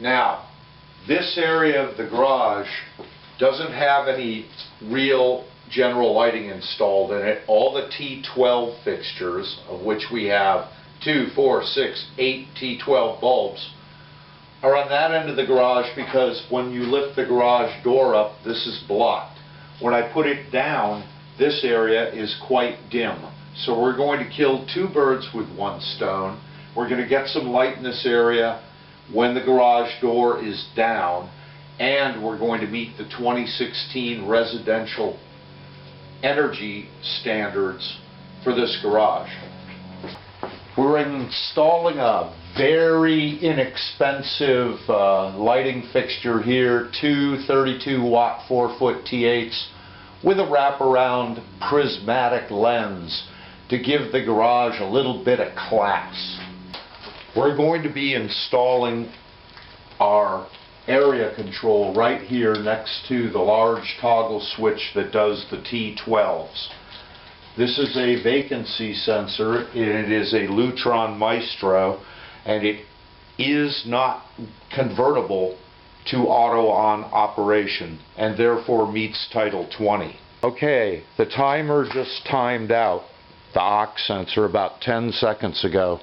Now, this area of the garage doesn't have any real general lighting installed in it. All the T12 fixtures, of which we have 2, 4, 6, 8 T12 bulbs, are on that end of the garage because when you lift the garage door up, this is blocked. When I put it down, this area is quite dim. So we're going to kill two birds with one stone. We're going to get some light in this area when the garage door is down, and we're going to meet the 2016 residential energy standards for this garage. We're installing a very inexpensive lighting fixture here, two 32-watt 4-foot T8s with a wraparound prismatic lens to give the garage a little bit of class. We're going to be installing our area control right here next to the large toggle switch that does the T12s. This is a vacancy sensor, and it is a LUTRON Maestro, and it is not convertible to auto-on operation and therefore meets Title 20. Okay, the timer just timed out the aux sensor about 10 seconds ago.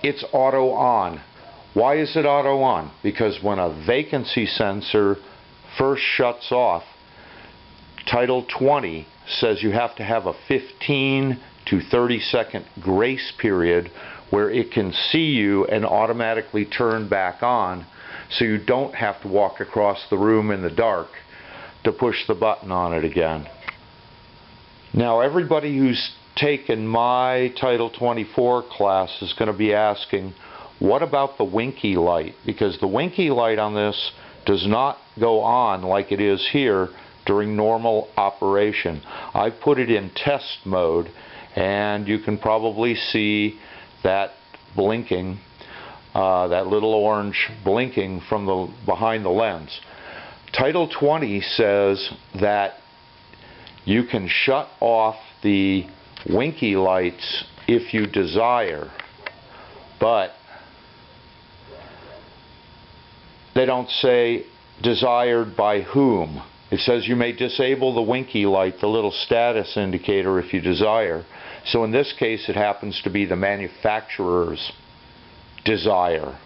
It's auto-on. Why is it auto-on? Because when a vacancy sensor first shuts off, Title 20 says you have to have a 15 to 30 second grace period where it can see you and automatically turn back on, so you don't have to walk across the room in the dark to push the button on it again. Now, everybody who's taken my Title 24 class is going to be asking, what about the winky light? Because the winky light on this does not go on like it is here during normal operation. I put it in test mode, and you can probably see that blinking, that little orange blinking from the behind the lens. Title 20 says that you can shut off the winky lights if you desire, but they don't say desired by whom. It says you may disable the winky light, the little status indicator, if you desire. So in this case, it happens to be the manufacturer's desire.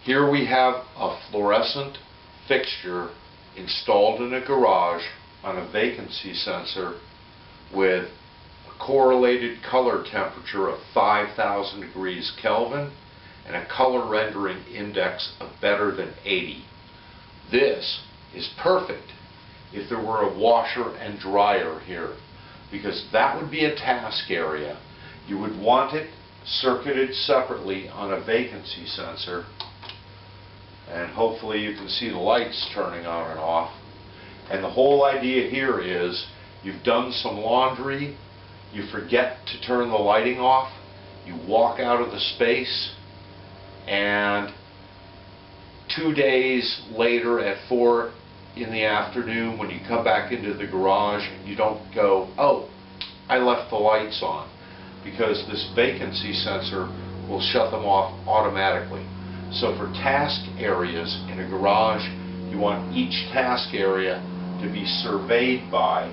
Here we have a fluorescent fixture installed in a garage on a vacancy sensor with a correlated color temperature of 5,000 degrees Kelvin and a color rendering index of better than 80. This is perfect if there were a washer and dryer here, because that would be a task area. You would want it circuited separately on a vacancy sensor, and hopefully you can see the lights turning on and off. And the whole idea here is you've done some laundry, you forget to turn the lighting off, you walk out of the space, and 2 days later at 4 in the afternoon, when you come back into the garage, you don't go, oh, I left the lights on, because this vacancy sensor will shut them off automatically. So for task areas in a garage, you want each task area to be surveyed by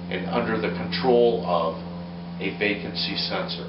and under the control of a vacancy sensor.